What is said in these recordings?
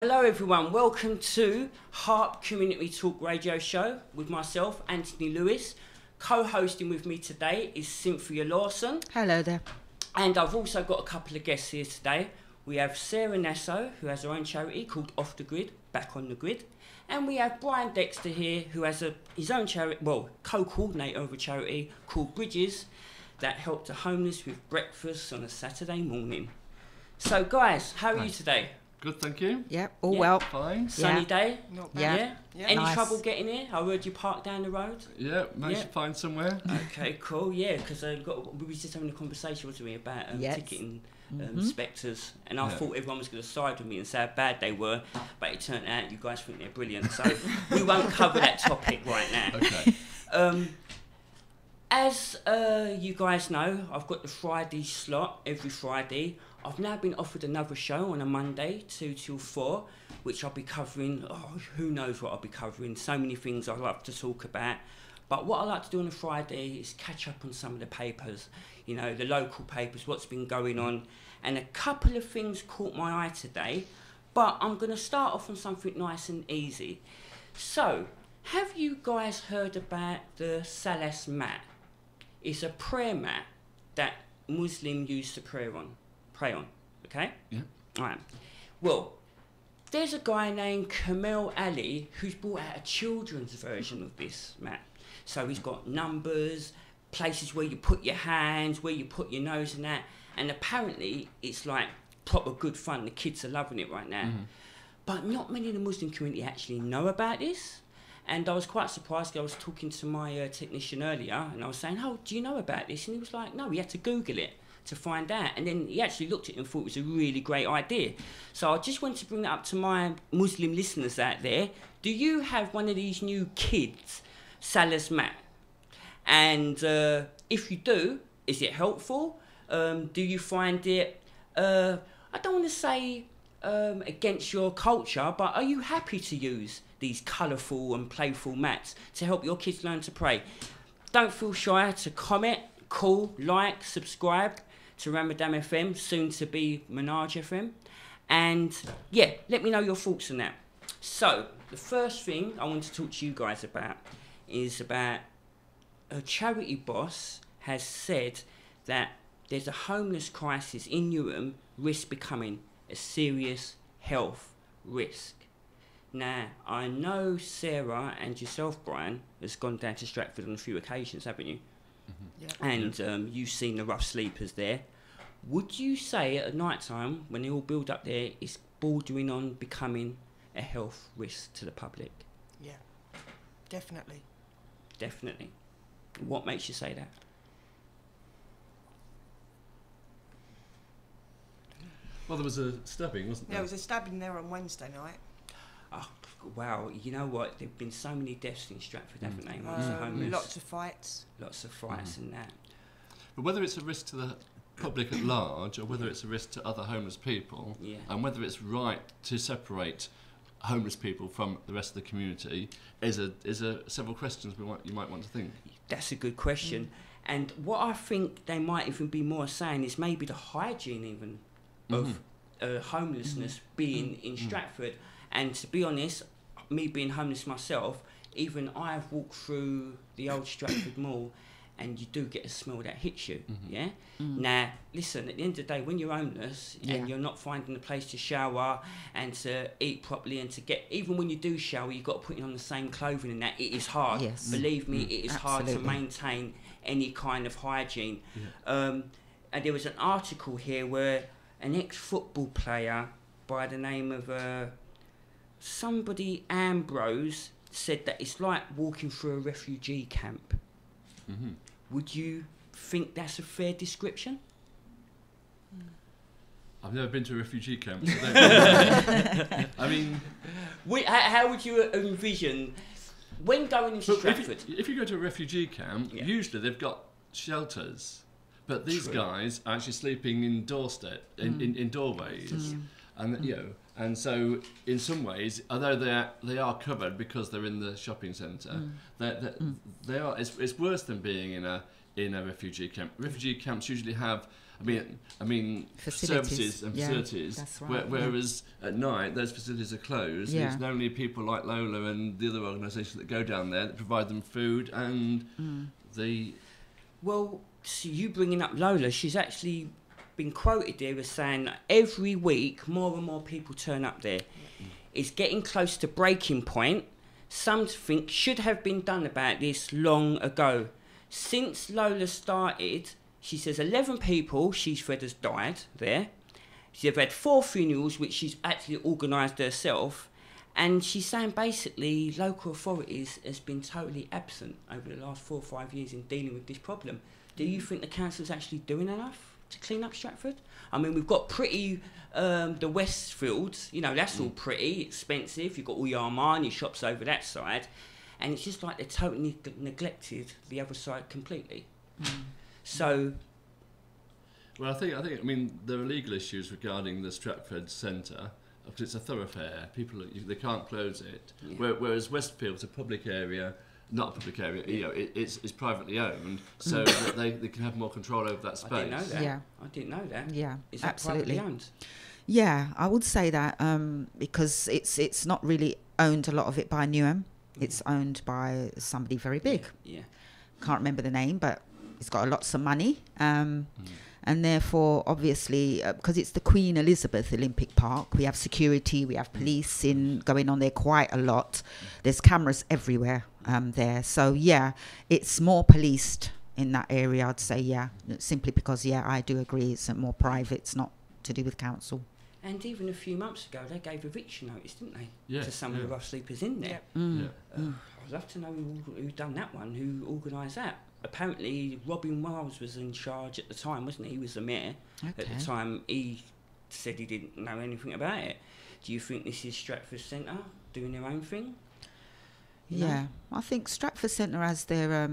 Hello everyone, welcome to Harp Community Talk Radio Show with myself, Anthony Lewis. Co-hosting with me today is Cynthia Lawson. Hello there. And I've also got a couple of guests here today. We have Sarah Nesso, who has her own charity called Off the Grid, Back on the Grid. And we have Brian Dexter here, who has his own charity, well, co-coordinator of a charity called Bridges that help the homeless with breakfast on a Saturday morning. So guys, how are you today? Good, thank you. Yeah, all well. Fine. Sunny day? Not bad. Yeah. Any Nice. trouble getting here? I heard you parked down the road. Yeah, managed to find somewhere. Okay, cool. Yeah, because we were just having a conversation, wasn't we, about ticketing inspectors, and I thought everyone was going to side with me and say how bad they were, but it turned out you guys think they're brilliant. So we won't cover that topic right now. Okay. As you guys know, I've got the Friday slot every Friday. I've now been offered another show on a Monday, 2 till 4, which I'll be covering. Oh, who knows what I'll be covering. So many things I love to talk about. But what I like to do on a Friday is catch up on some of the papers, you know, the local papers, what's been going on. And a couple of things caught my eye today. But I'm going to start off on something nice and easy. So, have you guys heard about the Salas mat? It's a prayer mat that Muslims use to pray on, okay? Yeah. All right. Well, there's a guy named Kamel Ali who's brought out a children's version of this mat. So he's got numbers, places where you put your hands, where you put your nose and that. And apparently it's like proper good fun. The kids are loving it right now. Mm-hmm. But not many in the Muslim community actually know about this. And I was quite surprised. I was talking to my technician earlier and I was saying, oh, do you know about this? And he was like, no, he had to Google it to find out. And then he actually looked at it and thought it was a really great idea. So I just wanted to bring that up to my Muslim listeners out there. Do you have one of these new kids, Salah's mat? And if you do, is it helpful? Do you find it, I don't want to say against your culture, but are you happy to use these colourful and playful mats to help your kids learn to pray? Don't feel shy to comment, call, like, subscribe to Ramadan FM, soon to be Menage FM. And yeah, let me know your thoughts on that. So, the first thing I want to talk to you guys about is about a charity boss has said that there's a homeless crisis in Newham, risk becoming a serious health risk. Now, I know Sarah and yourself, Brian, has gone down to Stratford on a few occasions, haven't you? Mm-hmm. Yeah. And you've seen the rough sleepers there. Would you say at night time, when they all build up there, it's bordering on becoming a health risk to the public? Yeah, definitely. Definitely. What makes you say that? Well, there was a stabbing, wasn't there? There was a stabbing there on Wednesday night. Oh, wow, you know what? There have been so many deaths in Stratford, haven't they? Amongst the homeless. Lots of fights. Lots of fights and that. But whether it's a risk to the public at large or whether it's a risk to other homeless people, and whether it's right to separate homeless people from the rest of the community is several questions you might want to think. That's a good question. And what I think they might even be more saying is maybe the hygiene even of homelessness being in Stratford. And to be honest, me being homeless myself, even I've walked through the old Stratford Mall and you do get a smell that hits you, Now, listen, at the end of the day, when you're homeless and you're not finding a place to shower and to eat properly and to get, even when you do shower, you've got to put on the same clothing and that, it is hard. Yes. Believe me, it is hard to Absolutely. maintain any kind of hygiene. And there was an article here where an ex-football player by the name of somebody Ambrose said that it's like walking through a refugee camp. Would you think that's a fair description? I've never been to a refugee camp. So I mean... How would you envision, when going into Stratford... If you go to a refugee camp, usually they've got shelters. But these guys are actually sleeping in doorways. And, you know, and so in some ways, although they are covered because they're in the shopping centre, they are. It's worse than being in a refugee camp. Refugee camps usually have I mean, services and facilities. That's right. Whereas at night, those facilities are closed. Yeah. It's only people like Lola and the other organisations that go down there that provide them food and the. Well, so you bringing up Lola, she's actually been quoted there as saying that every week more and more people turn up there. It's getting close to breaking point. Something should have been done about this long ago. Since Lola started, she says 11 people she's read has died there. She's had 4 funerals, which she's actually organised herself. And she's saying basically local authorities has been totally absent over the last 4 or 5 years in dealing with this problem. Do you think the council's actually doing enough to clean up Stratford? I mean, we've got pretty, the Westfields, you know, that's all pretty expensive. You've got all your Armani shops over that side. And it's just like they're totally neglected the other side completely. So... Well, I mean, there are legal issues regarding the Stratford Centre, because it's a thoroughfare. People, they can't close it. Yeah. Whereas Westfield's a public area, not a public area, you know, it's privately owned, so that they can have more control over that space. I didn't know that. Yeah. I didn't know that. Yeah, Is that absolutely. privately owned? Yeah, I would say that because it's not really owned, a lot of it by Newham. It's owned by somebody very big. Yeah. Can't remember the name, but it's got lots of money. And therefore, obviously, because it's the Queen Elizabeth Olympic Park, we have security, we have police going on there quite a lot. There's cameras everywhere there. So, yeah, it's more policed in that area, I'd say, yeah. Simply because, yeah, I do agree, it's more private. It's not to do with council. And even a few months ago, they gave eviction notice, didn't they? Yeah, to some of the rough sleepers in there. I'd love to know who done that one, who organised that. Apparently, Robin Wells was in charge at the time, wasn't he? He was the mayor at the time. He said he didn't know anything about it. Do you think this is Stratford Centre doing their own thing? Yeah, I think Stratford Centre has their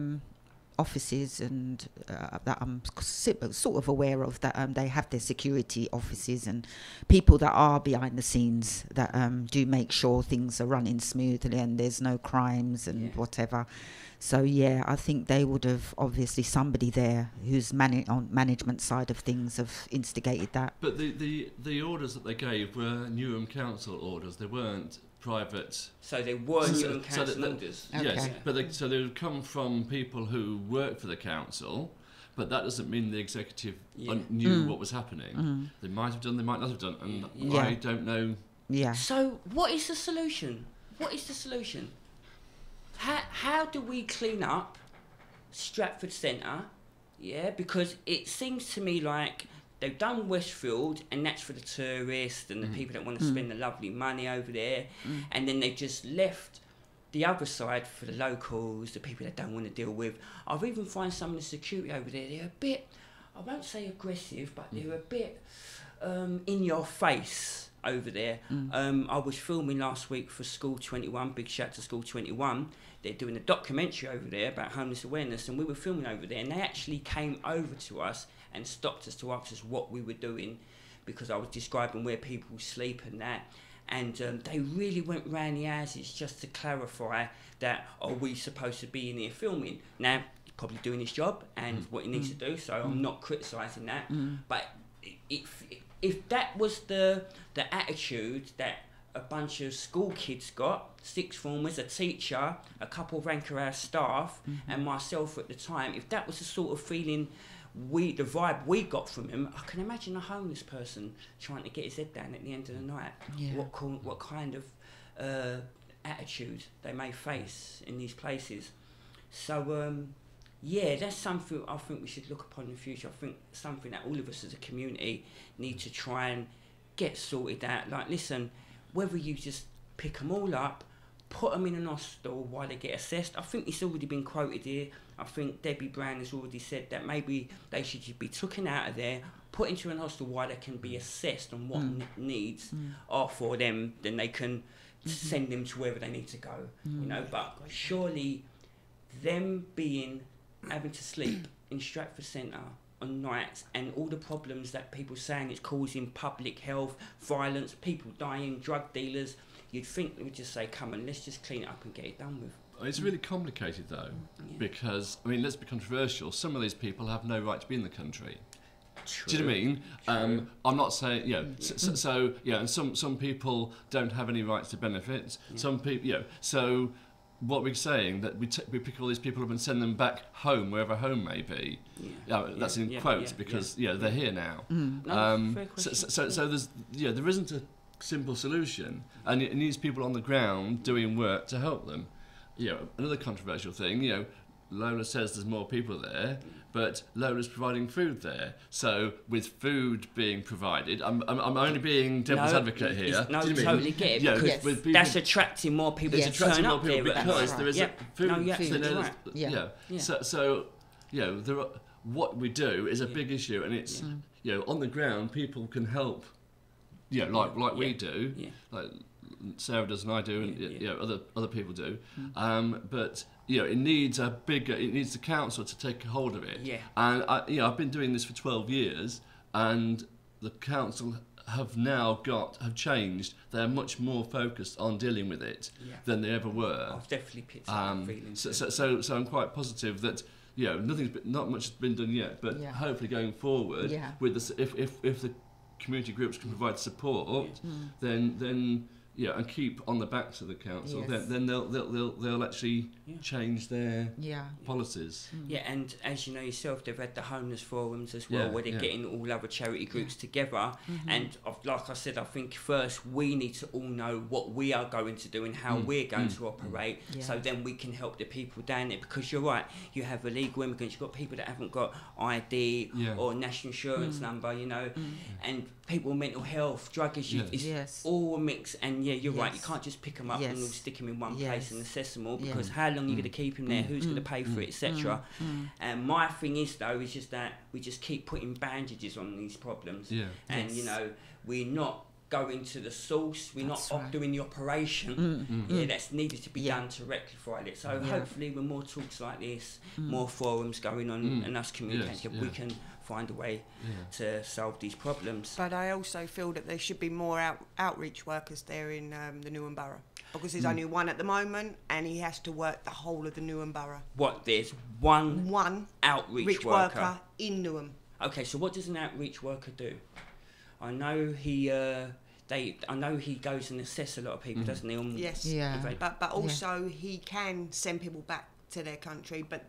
offices, and that I'm sort of aware of, that they have their security offices and people that are behind the scenes that do make sure things are running smoothly and there's no crimes and whatever. So yeah, I think they would have, obviously somebody there who's on management side of things have instigated that. But the orders that they gave were Newham Council orders. They weren't private. So they were Newham Council orders. Yes, Okay. but they would come from people who work for the council. But that doesn't mean the executive knew what was happening. They might have done, they might not have done, and I don't know. Yeah. So what is the solution? What is the solution? How do we clean up Stratford Centre? Yeah, because it seems to me like they've done Westfield, and that's for the tourists and the people that want to spend the lovely money over there, and then they've just left the other side for the locals, the people that don't want to deal with. I've even found some of the security over there, they're a bit, I won't say aggressive, but they're a bit in your face over there. I was filming last week for School 21, big shout to School 21. They're doing a documentary over there about homeless awareness, and we were filming over there, and they actually came over to us and stopped us to ask us what we were doing, because I was describing where people sleep and that. And they really went round the houses just to clarify that, are we supposed to be in here filming? Now, he's probably doing his job and what he needs to do, so I'm not criticising that. But if that was the attitude that a bunch of school kids got, sixth formers, a teacher, a couple of Ranker House staff, and myself at the time, if that was the sort of feeling the vibe we got from him, I can imagine a homeless person trying to get his head down at the end of the night. Yeah. What kind of attitude they may face in these places. So that's something I think we should look upon in the future. I think something that all of us as a community need to try and get sorted out. Like, listen, whether you just pick them all up, put them in an hostel while they get assessed. I think it's already been quoted here. I think Debbie Brown has already said that maybe they should be taken out of there, put into an hostel while they can be assessed on what needs are for them. Then they can send them to wherever they need to go. You know, but surely them having to sleep in Stratford Centre on nights, and all the problems that people saying it's causing, public health, violence, people dying, drug dealers, you'd think they would just say, come on, let's just clean it up and get it done with. It's really complicated though, because, I mean, let's be controversial, some of these people have no right to be in the country. Do you know what I mean? I'm not saying, so and some people don't have any rights to benefits. Some people, so what we're saying that we pick all these people up and send them back home, wherever home may be. That's in quotes because they're here now. So there's there isn't a simple solution, and it needs people on the ground doing work to help them. Another controversial thing, Lola says there's more people there, but Lola's providing food there. So with food being provided, I'm only being devil's advocate here. Totally get it, because with people, that's attracting more people to turn up there. Because there is a food. So there are, what we do is a big issue, and it's on the ground people can help. Like we do, like Sarah does and I do, and other people do. But it needs the council to take a hold of it. And I've been doing this for 12 years, and the council have changed. They're much more focused on dealing with it than they ever were. I've definitely picked up that feeling. So I'm quite positive that not much has been done yet, but hopefully going forward, with this, if the community groups can provide support, then and keep on the backs of the council, then they'll actually change their policies. And as you know yourself, they've had the homeless forums as well, where they're getting all other charity groups together. And like I said, I think first we need to all know what we are going to do and how we're going to operate, so then we can help the people down there. Because you're right, you have illegal immigrants, you've got people that haven't got ID or national insurance number, and people with mental health, drug issues, it's all a mix. And you're right, you can't just pick them up and stick them in one place and assess them all, because how long are you going to keep him there, who's going to pay for it, etc. And my thing is just that we just keep putting bandages on these problems, and we're not going to the source, we're not doing the operation that's needed to be done to rectify it. So hopefully with more talks like this, more forums going on, and us communicating, we can find a way to solve these problems. But I also feel that there should be more outreach workers there in the Newham Borough, because there's only one at the moment, and he has to work the whole of the Newham Borough. What, there's one outreach worker in Newham? Okay, so what does an outreach worker do? I know he goes and assesses a lot of people, doesn't he? Yes. But also he can send people back to their country. But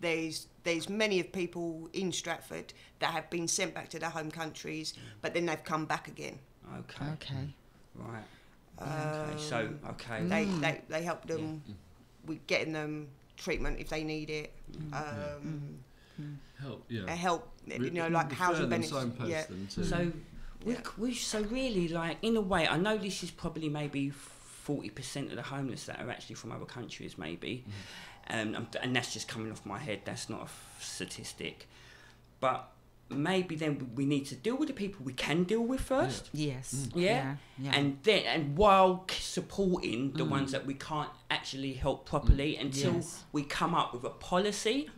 there's many of people in Stratford that have been sent back to their home countries, but then they've come back again. Okay. Right. They help them with getting them treatment if they need it. Help. Like housing benefits. So really, like, in a way, I know this is probably maybe 40% of the homeless that are actually from other countries, maybe, and that's just coming off my head. That's not a statistic, but maybe then we need to deal with the people we can deal with first. And while supporting the ones that we can't actually help properly until we come up with a policy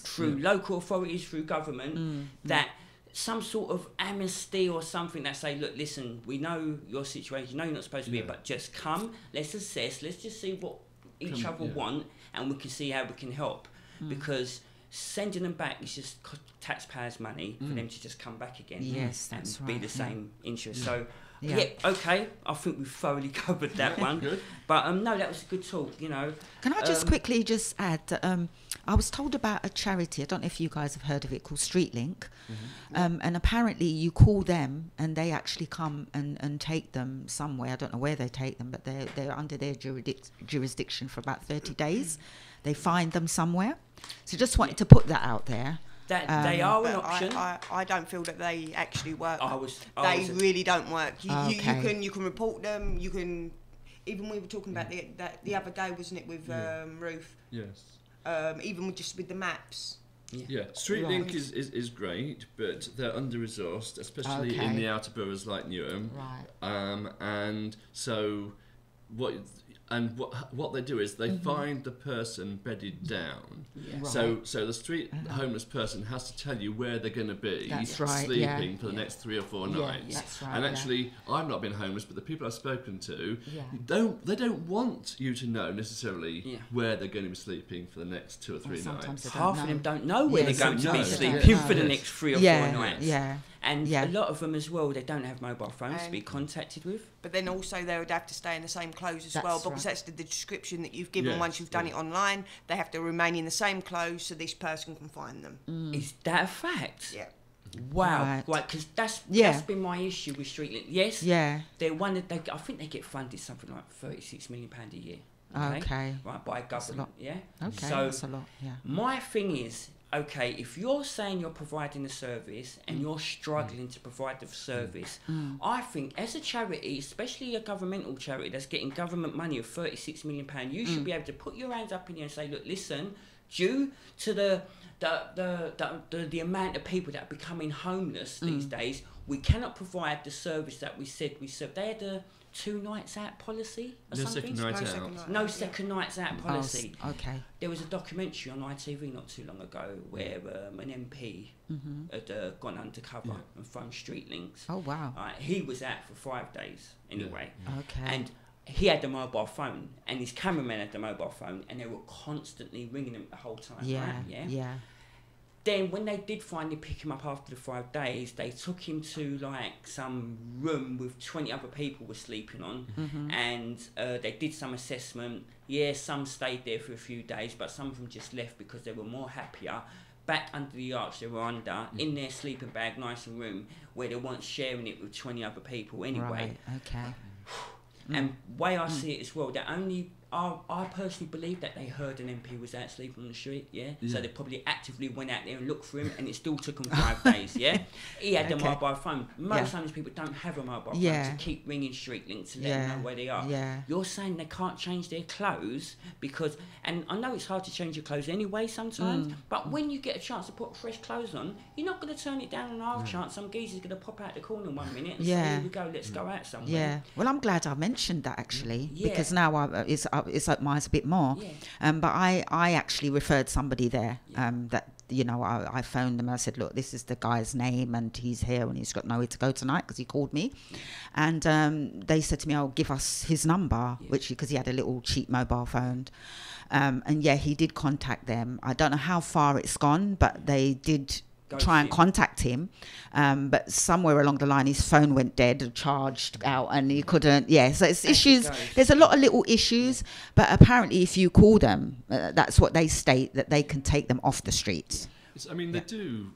through local authorities, through government, that some sort of amnesty or something that say, look, listen, we know your situation, you're not supposed to be here, but just come, let's assess, let's just see what each other want, and we can see how we can help. Because sending them back is just taxpayers' money for them to just come back again and be the same interest. So okay, I think we've thoroughly covered that one. Good. But no, that was a good talk, Can I just quickly just add that I was told about a charity, I don't know if you guys have heard of it, called Streetlink. And apparently you call them and they actually come and take them somewhere. I don't know where they take them, but they're under their jurisdiction for about 30 days. They find them somewhere. So just wanted to put that out there. That they are an option. I don't feel that they actually work. They really don't work. You can report them. You can, even we were talking about the other day, wasn't it, with Ruth? Yes. Even with the maps. Streetlink is great, but they're under-resourced, especially in the outer boroughs like Newham. Right. And so what they do is they find the person bedded down. Yeah. So the street homeless person has to tell you where they're going to be sleeping for the next 3 or 4 nights. That's right, and actually, I've not been homeless, but the people I've spoken to Yeah. don't want you to know necessarily where they're going to be sleeping for the next 2 or 3 sometimes nights. they Half of them don't know where they're going to be no, sleeping no. for the next 3 or 4 nights. Yeah. And a lot of them as well, they don't have mobile phones to be And- contacted with. But then also they would have to stay in the same clothes as well, because that's the description that you've given Yes, once you've done it online. They have to remain in the same clothes so this person can find them. Is that a fact? Yeah. Wow. Right. Because that's been my issue with Streetlink. Yes, Yeah. they're one of I think they get funded something like £36 million a year. Okay. Right, by government. Yeah. Okay. So That's a lot. Yeah. my thing is, okay, if you're saying you're providing a service and you're struggling to provide the service, I think as a charity, especially a governmental charity that's getting government money of £36 million, you should be able to put your hands up in the air and say, look, listen, due to the amount of people that are becoming homeless these days, we cannot provide the service that we said we serve. They had a 2 nights out policy or No something. second night out. No second nights out policy. Okay. There was a documentary on ITV not too long ago where an MP had gone undercover and phoned Streetlinks. Oh wow. He was out for 5 days anyway. Okay. And he had the mobile phone and his cameraman had the mobile phone and they were constantly ringing him the whole time. Yeah. Right? Yeah. Then when they did finally pick him up after the 5 days, they took him to like some room with 20 other people were sleeping on, and they did some assessment. Yeah, some stayed there for a few days, but some of them just left because they were more happier back under the arch they were under, in their sleeping bag, nice and room, where they weren't sharing it with 20 other people anyway. Right. Okay. And way I see it as well, that only I personally believe that they heard an MP was out sleeping on the street, so they probably actively went out there and looked for him, and it still took him 5 days, He had the mobile phone. Most homeless people don't have a mobile phone to keep ringing Streetlinks to let them know where they are. Yeah. You're saying they can't change their clothes because, and I know it's hard to change your clothes anyway sometimes, but when you get a chance to put fresh clothes on, you're not going to turn it down on our chance. Some geezer's going to pop out the corner 1 minute and say, here we go, let's go out somewhere. Yeah. Well, I'm glad I mentioned that actually, because now it's opened my eyes a bit more. But I actually referred somebody there that, you know, I phoned them and I said, look, this is the guy's name and he's here and he's got nowhere to go tonight because he called me. And they said to me, oh, give us his number, which because he had a little cheap mobile phone. And he did contact them. I don't know how far it's gone, but they did try and contact him, but somewhere along the line his phone went dead, charged out, and he couldn't. So it's issues. There's a lot of little issues, but apparently if you call them, that's what they state, that they can take them off the streets. I mean, they do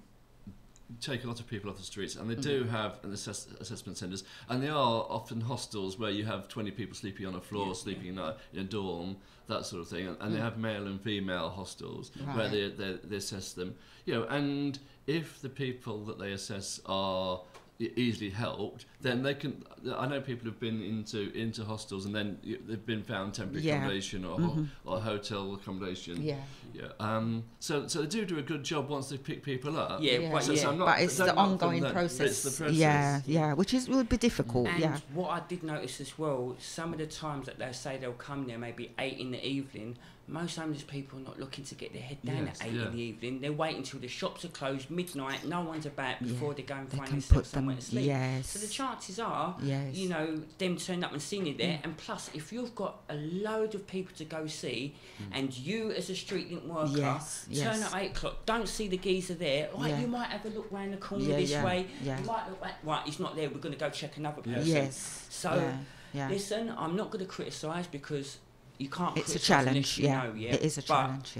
take a lot of people off the streets, and they do have assessment centres, and they are often hostels where you have 20 people sleeping on a floor, sleeping in a dorm, that sort of thing, and they have male and female hostels where they assess them, you know, and if the people that they assess are easily helped, then they can. I know people who've been into hostels and then they've been found temporary accommodation or hotel accommodation. So they do a good job once they pick people up. But it's the ongoing process. It's the process. Which would be difficult. And what I did notice as well, some of the times that they say they'll come there, maybe 8 in the evening. Most homeless people are not looking to get their head down at 8 in the evening. They're waiting until the shops are closed, midnight, no one's about before they go and find themselves somewhere to sleep. So the chances are, you know, them turning up and seeing you there. And plus, if you've got a load of people to go see, and you as a Streetlink worker turn up 8 o'clock, don't see the geezer there, you might have a look round the corner this way. You might look back, right, he's not there, we're going to go check another person. Listen, I'm not going to criticise because you can't. It's a challenge. It is a challenge.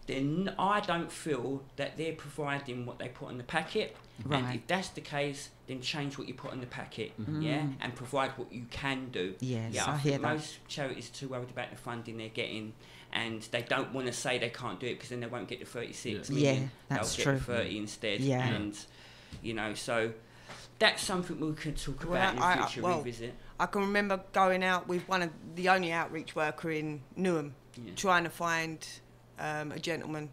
Then I don't feel that they're providing what they put on the packet. And if that's the case, then change what you put on the packet. And provide what you can do. I hear that. Most charities are too worried about the funding they're getting, and they don't want to say they can't do it because then they won't get the 36 million. That's They'll true. get the 30 instead. And you know, so that's something we can talk about in the future. Revisit. I can remember going out with the only outreach worker in Newham, trying to find a gentleman,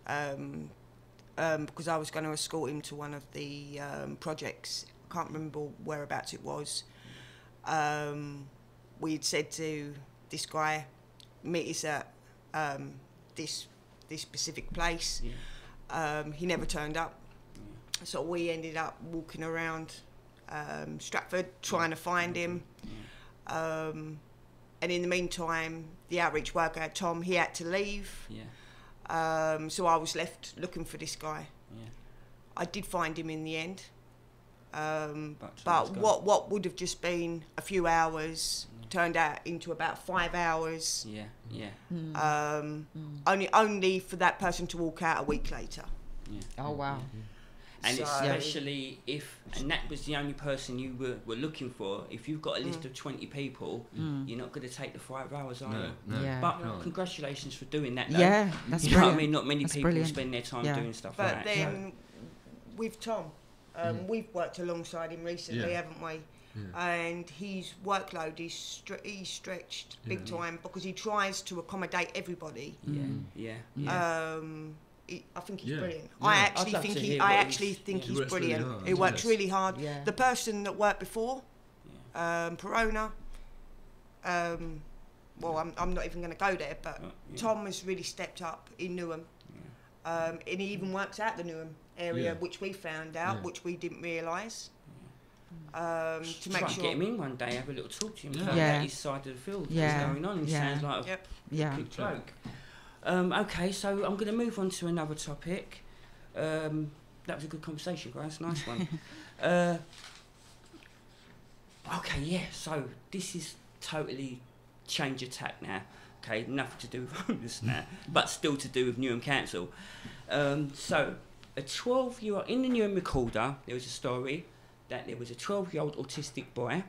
because I was going to escort him to one of the projects. I can't remember whereabouts it was. we'd said to this guy, meet us at this specific place. He never turned up. So we ended up walking around Stratford trying to find him. And in the meantime, the outreach worker, Tom, he had to leave. So I was left looking for this guy. I did find him in the end. But what would have just been a few hours turned out into about 5 hours. Only for that person to walk out a week later. Oh, wow. And So- especially and that was the only person you were looking for, if you've got a list of 20 people, you're not going to take the 5 hours, are you? No. Yeah. But congratulations for doing that, though. Yeah, that's You know what I brilliant. mean? Not many That's people brilliant. spend their time Yeah. doing stuff But like that. then with Tom, we've worked alongside him recently, haven't we? And his workload is he's stretched big time because he tries to accommodate everybody. I think he's brilliant. I actually I'd love think to hear I what actually he's- think He he's works really brilliant. hard, He works yes. really hard. Yeah. The person that worked before, Perona. Well, I'm not even going to go there, but Tom has really stepped up in Newham. And he even works out the Newham area, which we found out, which we didn't realise. To make Try and sure. get him in one day, have a little talk to him, find Yeah. out his side of the field, Yeah. what's going on. He Yeah. sounds like a Yeah. big bloke. Okay, so I'm going to move on to another topic. That was a good conversation, guys. Nice one. Okay, yeah. So this is totally change of tack now. Okay, nothing to do with homeless now, but still to do with Newham Council. So a 12-year-old in the Newham Recorder, there was a story that there was a 12-year-old autistic boy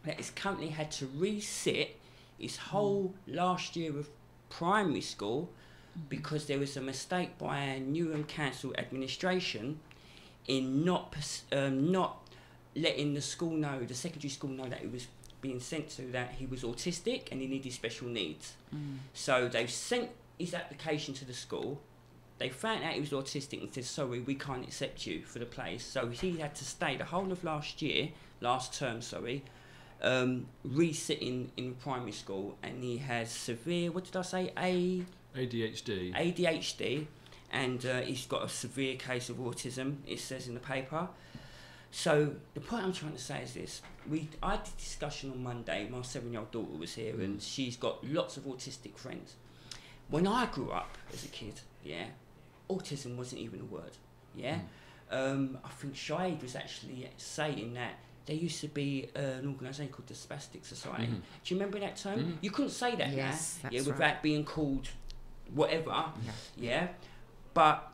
that has currently had to resit his whole last year of primary school because there was a mistake by Newham Council administration in not letting the school know, the secondary school know that he was being sent to, that he was autistic and he needed special needs. So they've sent his application to the school. They found out he was autistic and said, sorry, we can't accept you for the place. So he had to stay the whole of last term, resitting in primary school, and he has severe, what did I say, ADHD, and he's got a severe case of autism, it says in the paper. So the point I'm trying to say is this. I did a discussion on Monday, my 7-year-old daughter was here, and she's got lots of autistic friends. When I grew up as a kid, autism wasn't even a word, I think Shahid was actually saying that there used to be an organisation called the Spastic Society. Do you remember that term? You couldn't say that Yes, now, that's without right. being called whatever, but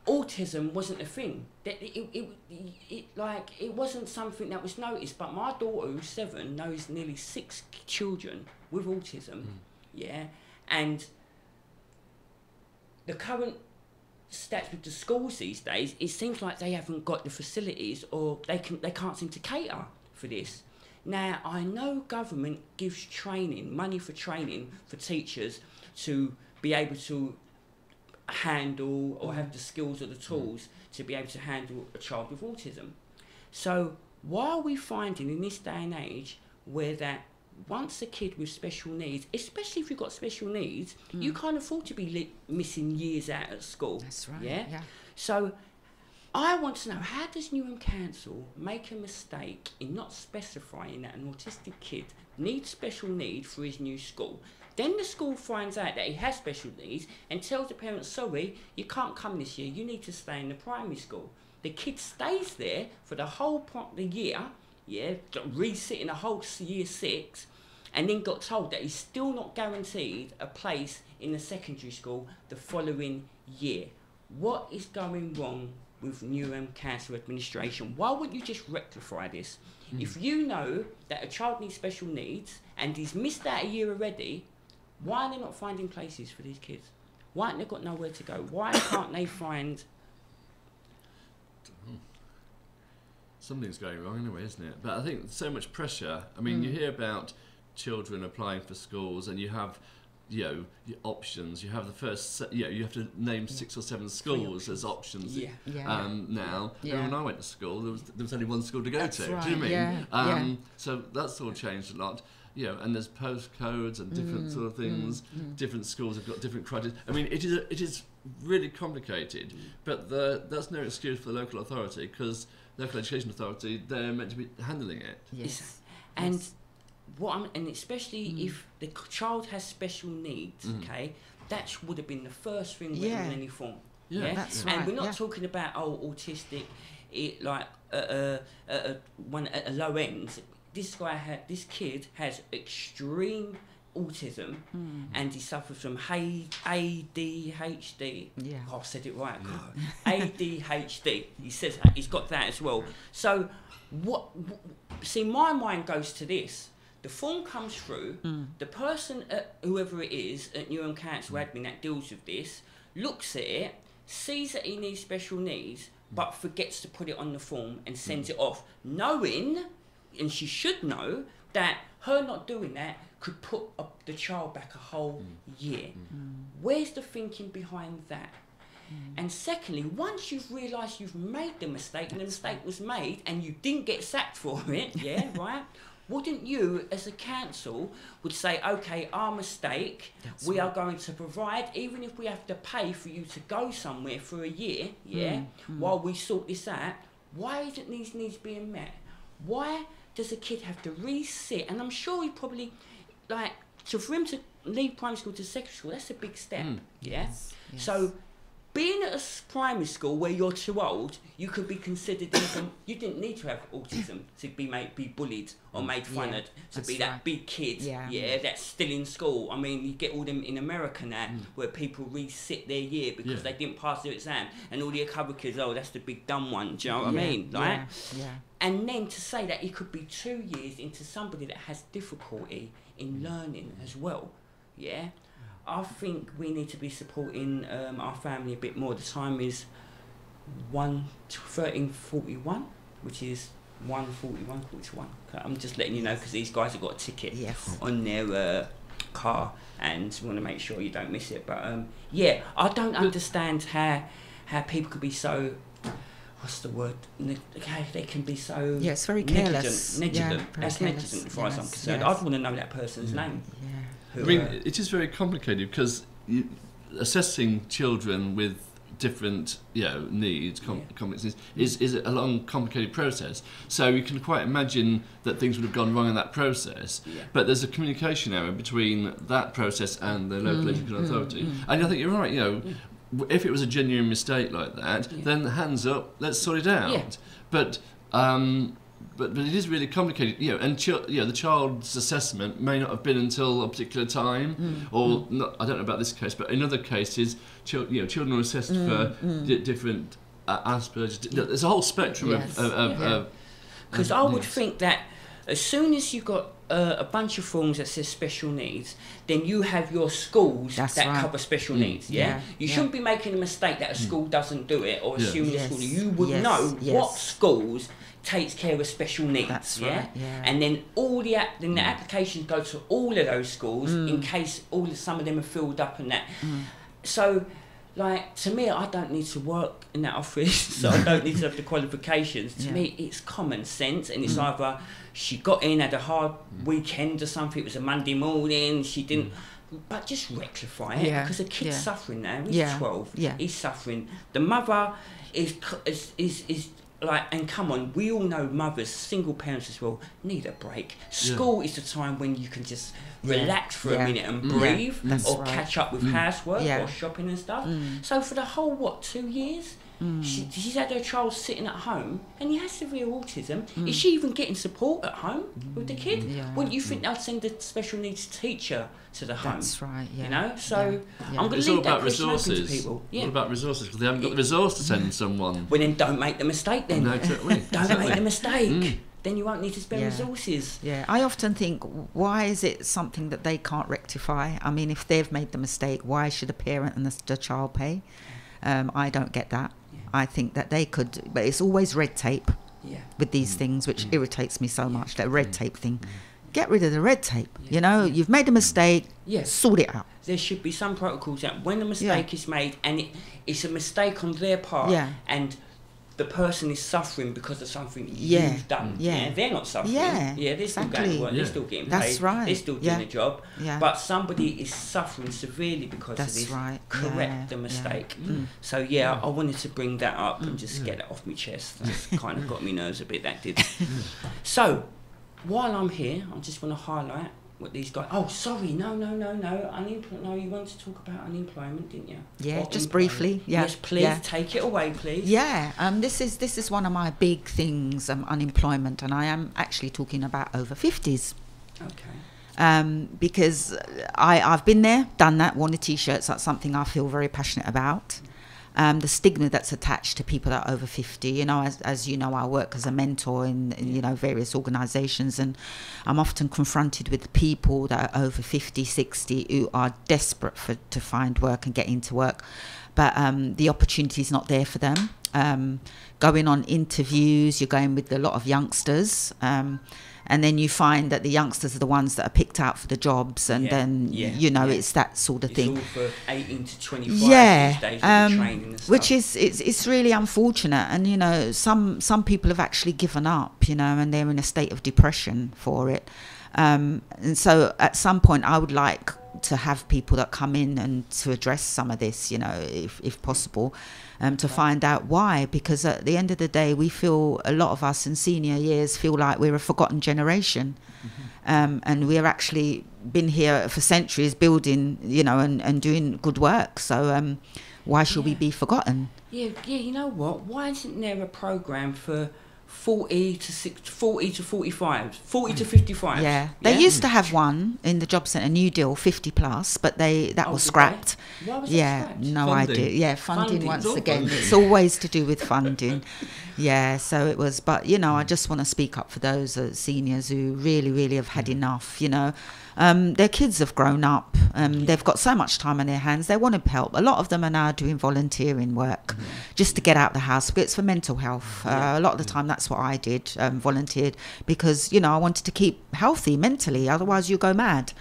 autism wasn't a thing. That it wasn't something that was noticed. But my daughter, who's 7, knows nearly 6 children with autism, and the current stats with the schools these days, it seems like they haven't got the facilities, or they can't seem to cater for this. Now, I know government gives money for training for teachers to be able to handle or have the skills or the tools to be able to handle a child with autism. So why are we finding in this day and age where that once a kid with special needs, especially if you've got special needs, you can't afford to be missing years out at school. That's right. Yeah? So I want to know, how does Newham Council make a mistake in not specifying that an autistic kid needs special need for his new school? Then the school finds out that he has special needs and tells the parents, sorry, you can't come this year, you need to stay in the primary school. The kid stays there for the whole the year, resitting the whole year 6, and then got told that he's still not guaranteed a place in the secondary school the following year. What is going wrong with Newham Council administration? Why wouldn't you just rectify this? If you know that a child needs special needs and he's missed out a year already, why are they not finding places for these kids? Why haven't they got nowhere to go? Why can't they find... Something's going wrong anyway, isn't it? But I think so much pressure. I mean, you hear about children applying for schools, and you have, your options. You have the first, you have to name 6 or 7 schools as options. Now, when I went to school, there was only one school to go to. Right. Do you mean? Yeah. So that's all changed a lot. you know, and there's postcodes and different sort of things. Different schools have got different criteria. I mean, it is really complicated, but that's no excuse for the local authority, because local education authority, they're meant to be handling it. Yes. And and especially if the child has special needs, okay, that would have been the first thing written in any form. Yeah, that's right. And we're not talking about autistic, like one at a low end. This kid has extreme autism, and he suffers from ADHD. Yeah. Oh, I said it right. ADHD. He says he's got that as well. So, see, my mind goes to this. The form comes through. The person, whoever it is, at Newham Council Admin that deals with this, looks at it, sees that he needs special needs, but forgets to put it on the form and sends it off, knowing, and she should know, that her not doing that could put the child back a whole year. Where's the thinking behind that? And secondly, once you've realised you've made the mistake, and the mistake was made, and you didn't get sacked for it, right? Wouldn't you, as a council, would say, okay, our mistake, we are going to provide, even if we have to pay for you to go somewhere for a year, while we sort this out, why isn't these needs being met? Why does a kid have to re-sit? And I'm sure he probably, for him to leave primary school to secondary school, that's a big step, Yes. So, being at a primary school where you're too old, you could be considered even, you didn't need to have autism to be bullied or made fun of, to be that big kid, that's still in school. I mean, you get all them in America now, where people resit their year because they didn't pass their exam, and all the other kids, that's the big dumb one, do you know what I mean? Right? And then to say that it could be 2 years into somebody that has difficulty in learning as well, I think we need to be supporting our family a bit more. The time is 13:41, which is 1:41. I'm just letting you know, because these guys have got a ticket on their car, and we want to make sure you don't miss it. But I don't understand how people could be so, what's the word? They can be so it's very careless. Negligent. That's negligent as far as I'm concerned. I'd want to know that person's name. I mean, it is very complicated, because assessing children with different, needs, complex needs, is a long, complicated process. So you can quite imagine that things would have gone wrong in that process. But there's a communication error between that process and the local education authority. And I think you're right. If it was a genuine mistake like that, then hands up, let's sort it out. But it is really complicated, and the child's assessment may not have been until a particular time, or not. I don't know about this case, but in other cases, children are assessed for different Asperger's. There's a whole spectrum of. Because I would think that as soon as you've got a bunch of forms that says special needs, then you have your schools that cover special needs. You shouldn't be making a mistake that a school doesn't do it, or assuming a school. You would know what schools takes care of special needs. That's right. And then the applications go to all of those schools in case some of them are filled up and that. So, to me, I don't need to work in that office, so I don't need to have the qualifications. To me, it's common sense, and it's either she got in, had a hard weekend or something, it was a Monday morning, she didn't. But just rectify it, because the kid's suffering now. He's 12. He's suffering. The mother is and come on, we all know mothers, single parents as well, need a break. School is the time when you can just relax for a minute and breathe, or catch up with housework or shopping and stuff. So for the whole, 2 years, she's had her child sitting at home, and he has severe autism. Is she even getting support at home with the kid? Wouldn't you think they'd send a special needs teacher to the home? That's right, So I'm going to leave that question open to people. What about resources? Because they haven't got the resource to send someone. Well, then don't make the mistake then. No, exactly. Don't make the mistake. Then you won't need to spend resources. I often think, why is it something that they can't rectify? I mean, if they've made the mistake, why should a parent and the child pay? I don't get that. I think that they could, but it's always red tape with these things, which irritates me so much, that red tape thing. Get rid of the red tape. You've made a mistake, sort it out. There should be some protocols that when a mistake is made, and it's a mistake on their part, and the person is suffering because of something you've done. Yeah. They're not suffering. Yeah, they're still going to work. They're still getting paid. That's right. They're still doing a job. Yeah. But somebody is suffering severely because of this. Right. Correct the mistake. So I wanted to bring that up and just get it off my chest. That's kind of got me nerves a bit. That did. So while I'm here, I just want to highlight what these guys. Oh, sorry, no. No, you wanted to talk about unemployment, didn't you? Yeah, just briefly. Yeah. Yes, please take it away, please. Yeah, this is one of my big things, unemployment, and I am actually talking about over 50s. Okay. Because I've been there, done that, worn the t-shirts. That's something I feel very passionate about. The stigma that's attached to people that are over 50. You know, as you know, I work as a mentor in various organisations, and I'm often confronted with people that are over 50, 60 who are desperate to find work and get into work, but the opportunity is not there for them. Going on interviews, you're going with a lot of youngsters, and then you find that the youngsters are the ones that are picked out for the jobs, and then it's that sort of thing. It's all for 18 to 25 these days with the training and stuff. Which is it's really unfortunate, and some people have actually given up, and they're in a state of depression for it. And so at some point I would like to have people that come in and to address some of this, if possible, to find out why, because at the end of the day we feel, a lot of us in senior years feel like we're a forgotten generation. And we're actually been here for centuries building, and doing good work, so why should we be forgotten? You know what, why isn't there a programme for 40 to 45, 40 to 55? They used to have one in the job centre, New Deal, 50 plus, but that was scrapped. Why was that scrapped? No Funding. idea. Funding once again. It's always to do with funding. So it was, but I just want to speak up for those seniors who really, really have had enough. Their kids have grown up. They've got so much time on their hands. They want to help. A lot of them are now doing volunteering work just to get out the house. But it's for mental health. A lot of the time, that's what I did, volunteered, because I wanted to keep healthy mentally. Otherwise, you go mad.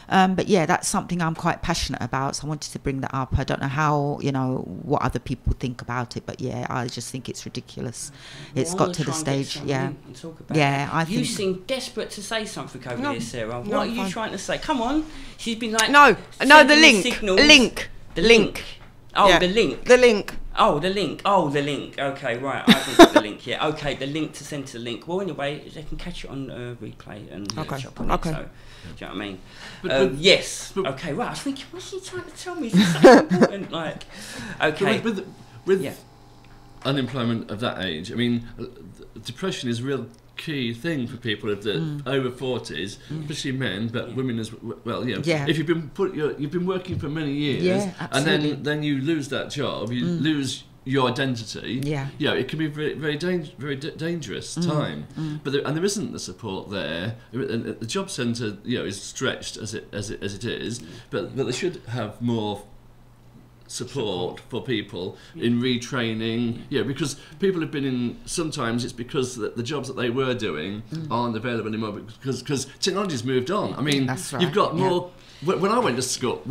But that's something I'm quite passionate about. So I wanted to bring that up. I don't know how, what other people think about it, but I just think it's ridiculous. It's got to the stage. I think you seem desperate to say something over there, Sarah. What are you trying to say? Come on. She's been like, the link. Oh, the link. The link. Oh, the link. Okay, right. I haven't got the link yet. Okay, the link to send to the link. Well, anyway, they can catch it on replay and catch up on it. So, do you know what I mean? Yes. Okay, right. I was thinking, what's she trying to tell me? It's so important. Like, okay. With unemployment of that age, I mean, depression is a real key thing for people of the over 40s, especially men, but women as well. If you've been working for many years, and then you lose that job, you lose your identity. It can be very, very dangerous time. But there isn't the support there. And the job centre, is stretched as it is. But they should have more support for people in retraining, because people have been in, sometimes it's because the jobs that they were doing aren't available anymore because technology's moved on. I mean, you've got more. When I went to school,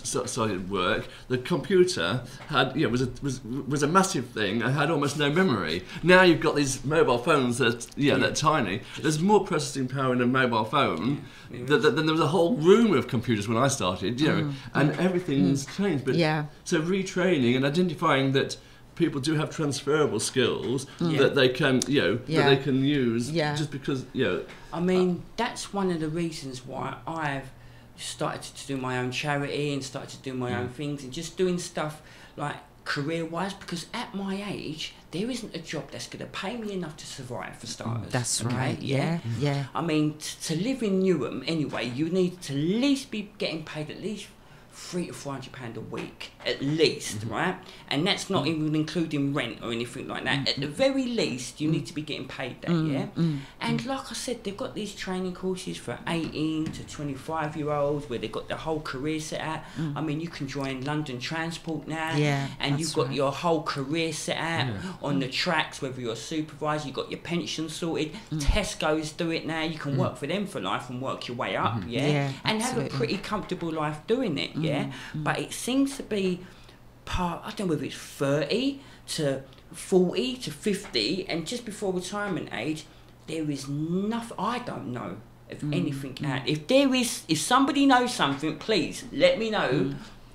started work, the computer had was a massive thing and had almost no memory. Now you've got these mobile phones that they're tiny. There's more processing power in a mobile phone than there was a whole room of computers when I started. And everything's changed. But so retraining and identifying that people do have transferable skills that they can that they can use just because I mean, that's one of the reasons why I've started to do my own charity and started to do my own things and just doing stuff like career-wise, because at my age there isn't a job that's going to pay me enough to survive, for starters. That's right. Yeah. I mean, to live in Newham anyway, you need to at least be getting paid at least £300 to £400 a week, at least, right? And that's not even including rent or anything like that. At the very least, you need to be getting paid that, And like I said, they've got these training courses for 18 to 25-year-olds where they've got the whole career set out. I mean, you can join London Transport now, and you've got your whole career set out on the tracks, whether you're a supervisor, you've got your pension sorted. Tesco's do it now. You can work for them for life and work your way up, and have a pretty comfortable life doing it, but it seems to be part, I don't know whether it's 30 to 40 to 50, and just before retirement age, there is nothing. I don't know of anything out. If somebody knows something, please let me know.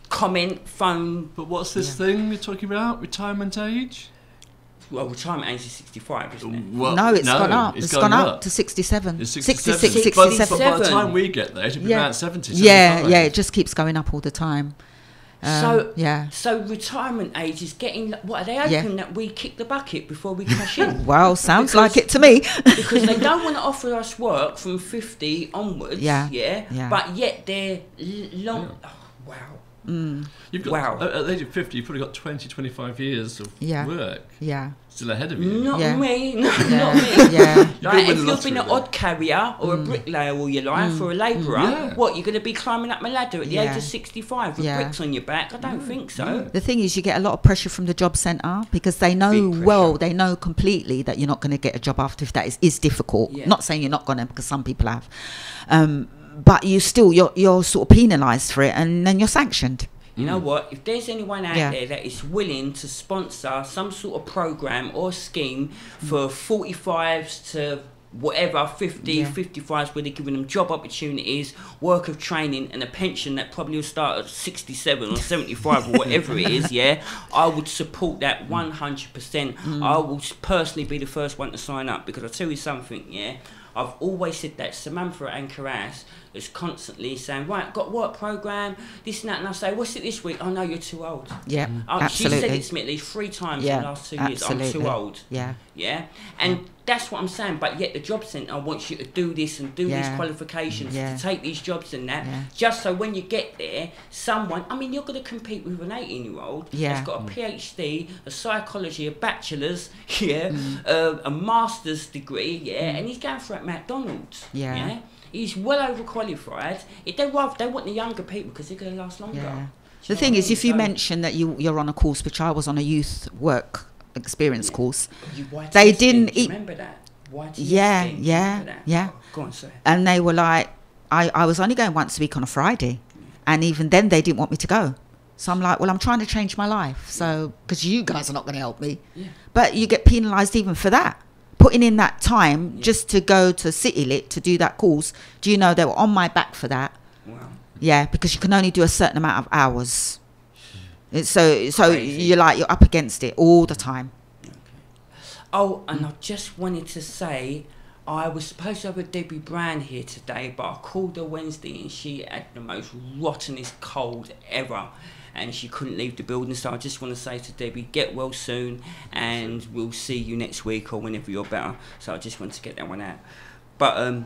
Comment, phone. But what's this thing you're talking about? Retirement age? Well, retirement age is 65, isn't it? Well, no, it's gone up. It's gone up to 67. It's 66, 67. 67. But by the time we get there, it'll be about 70. Yeah, 75. yeah, it just keeps going up all the time. So retirement age is getting. What are they hoping that we kick the bucket before we cash in? Well, sounds like it to me. Because they don't want to offer us work from 50 onwards. Yeah. But yet they're long. Yeah. Oh, wow. You've got, at the age of 50, you've probably got 20, 25 years of work. Yeah. Still ahead of you. Not me. Not me. Yeah. Like, if you've been an odd carrier or a bricklayer all your life or a labourer, what, you're going to be climbing up a ladder at the age of 65 with bricks on your back? I don't think so. The thing is, you get a lot of pressure from the job centre because they know they know completely that you're not going to get a job after if that is difficult. Yeah. Not saying you're not going to, because some people have. But you're sort of penalised for it, and then you're sanctioned. You know what? If there's anyone out there that is willing to sponsor some sort of program or scheme for 45s to whatever, 50, 55s, where they're giving them job opportunities, work of training, and a pension that probably will start at 67 or 75 or whatever it is, I would support that 100%. I will personally be the first one to sign up, because I'll tell you something, I've always said that Samantha and Karas is constantly saying, right, got work program, this and that, and I say, what's it this week? Oh no, you're too old. Yeah, absolutely. She said it to me at least 3 times in the last 2 years. I'm too old. Yeah, and that's what I'm saying. But yet the job centre wants you to do this and do these qualifications, to take these jobs and that, just so when you get there, someone, I mean, you're going to compete with an 18-year-old that's got a PhD, a psychology, a bachelor's, a master's degree, and he's going for at McDonald's. He's well overqualified. They want the younger people because they're going to last longer. The thing is, if you mention that you're on a course, which I was on a youth work experience course, they didn't remember that. Yeah. Go on, sir. And they were like, I was only going once a week on a Friday, and even then they didn't want me to go. So I'm like, well, I'm trying to change my life, so because you guys are not going to help me. But you get penalised even for that. Putting in that time just to go to City Lit to do that course. Do you know they were on my back for that? Wow. Yeah, because you can only do a certain amount of hours. So you're up against it all the time. Okay. Oh, and I just wanted to say, I was supposed to have a Debbie Brown here today, but I called her Wednesday and she had the most rottenest cold ever. And she couldn't leave the building, so I just want to say to Debbie, get well soon, and we'll see you next week or whenever you're better. So I just want to get that one out. But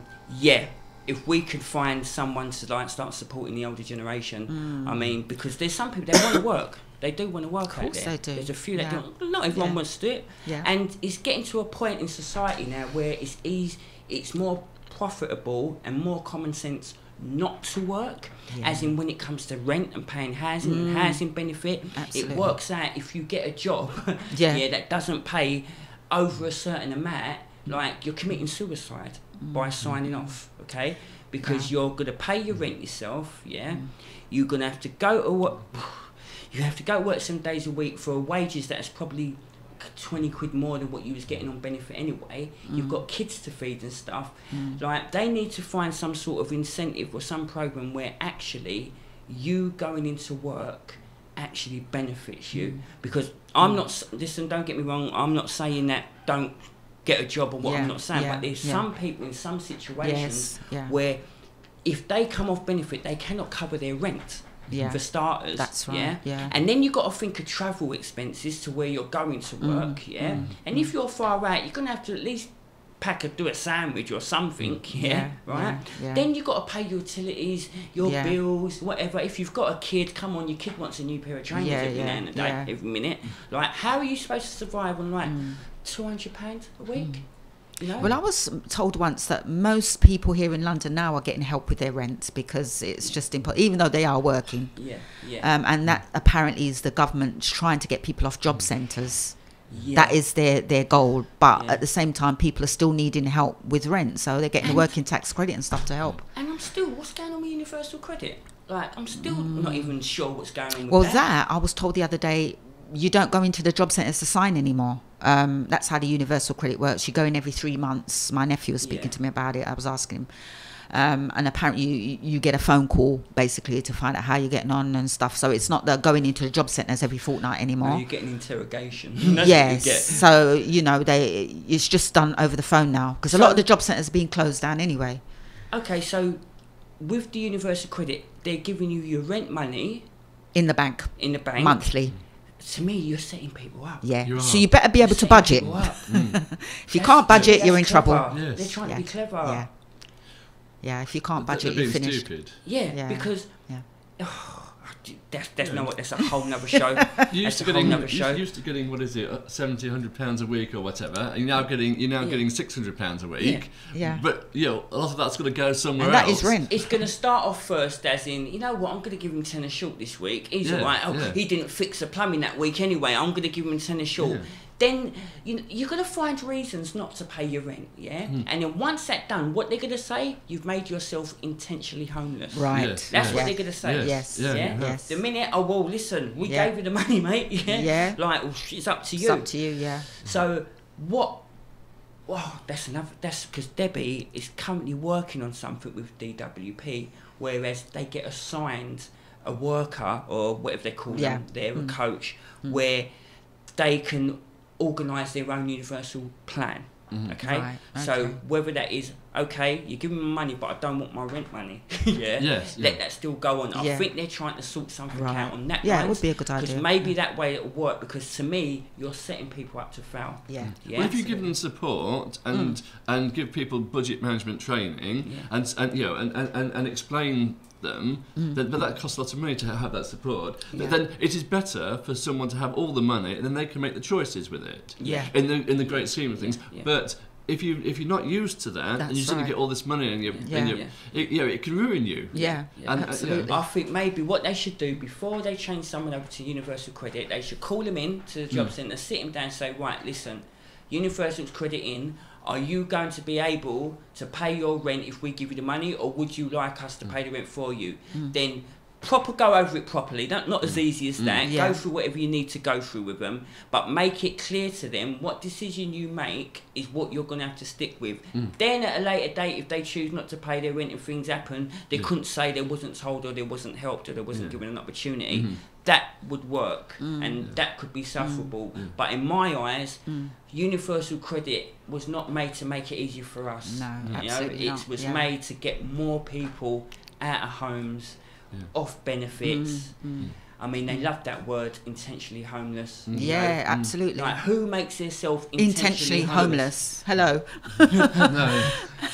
if we could find someone to start supporting the older generation, I mean, because there's some people that want to work. They do want to work out there. They do. There's a few that don't. Not everyone wants to do it. And it's getting to a point in society now where it's more profitable and more common sense not to work, as in when it comes to rent and paying housing and housing benefit. Absolutely. It works out if you get a job that doesn't pay over a certain amount, like you're committing suicide by signing off, okay? Because you're going to pay your rent yourself, you're going to have to go to work. You have to go work 7 days a week for wages that is probably 20 quid more than what you was getting on benefit anyway. You've got kids to feed and stuff. Like, they need to find some sort of incentive or some program where actually you going into work actually benefits you. Because I'm not, listen, don't get me wrong, I'm not saying that don't get a job or what, I'm not saying, but there's some people in some situations where if they come off benefit, they cannot cover their rent. For starters, that's right. And then you got to think of travel expenses to where you're going to work, and if you're far out, you're gonna have to at least do a sandwich or something, right? Then you got to pay your utilities, your bills, whatever. If you've got a kid, come on, your kid wants a new pair of trainers every now and then, every minute. Like, how are you supposed to survive on like £200 a week? You know? Well, I was told once that most people here in London now are getting help with their rent because it's just impossible, even though they are working. And that apparently is the government trying to get people off job centres. That is their goal. But at the same time, people are still needing help with rent, so they're getting the working tax credit and stuff to help. And what's going on with universal credit? Like, I'm still not even sure what's going on with that. I was told the other day, you don't go into the job centres to sign anymore. That's how the universal credit works. You go in every 3 months. My nephew was speaking to me about it. I was asking him. And apparently you get a phone call basically to find out how you're getting on and stuff. So it's not the going into the job centres every fortnight anymore. No, you get an interrogation. Yes. So, you know, it's just done over the phone now because a lot of the job centres are being closed down anyway. Okay, so with the universal credit, they're giving you your rent money in the bank monthly. To me, you're setting people up. Yeah. So you better be able to budget. If you can't budget, you're in trouble. Yes. They're trying to be clever. Yeah, if you can't budget, you're finished. Stupid. Yeah, because that's a whole nother show. You're used to getting what is it, £1,700 a week or whatever, and you're now getting £600 a week. Yeah. But a lot of that's going to go somewhere else. And that is rent. It's going to start off first as in, you know what, I'm going to give him tenner short this week. He's all right. He didn't fix the plumbing that week anyway. I'm going to give him tenner short. Yeah. Then you're going to find reasons not to pay your rent, And then once that's done, what they're going to say, you've made yourself intentionally homeless. Right. Yes. That's what they're going to say. Yes. The minute, listen, we gave you the money, mate. Like, it's up to you. It's up to you, So what... Well, that's because Debbie is currently working on something with DWP, whereas they get assigned a worker, or whatever they call them, they're a coach, where they can organise their own universal plan. Okay? So whether that is you're giving me money but I don't want my rent money. Let that still go on. I think they're trying to sort something out on that. It would be a good idea. Because maybe that way it'll work, because to me you're setting people up to fail. Well, if you give them support and give people budget management training and explain them, but that costs a lot of money to have that support. But then it is better for someone to have all the money, and then they can make the choices with it. In the great scheme of things. But if you're not used to that, and you suddenly get all this money, and it can ruin you. Absolutely. I think maybe what they should do before they change someone over to universal credit, they should call them in to the job centre, sit them down, and say, right, listen, universal credit in. Are you going to be able to pay your rent if we give you the money, or would you like us to pay the rent for you? Then go over it properly. Not as easy as that. Go through whatever you need to go through with them, but make it clear to them what decision you make is what you're going to have to stick with. Then at a later date, if they choose not to pay their rent and things happen, they couldn't say they wasn't told, or they wasn't helped, or they wasn't given an opportunity. That would work, and that could be sufferable. But in my eyes, universal credit was not made to make it easier for us. No, absolutely not. It was made to get more people out of homes, off benefits. I mean, they love that word, intentionally homeless. Absolutely. Like, who makes themselves intentionally homeless? Hello. No.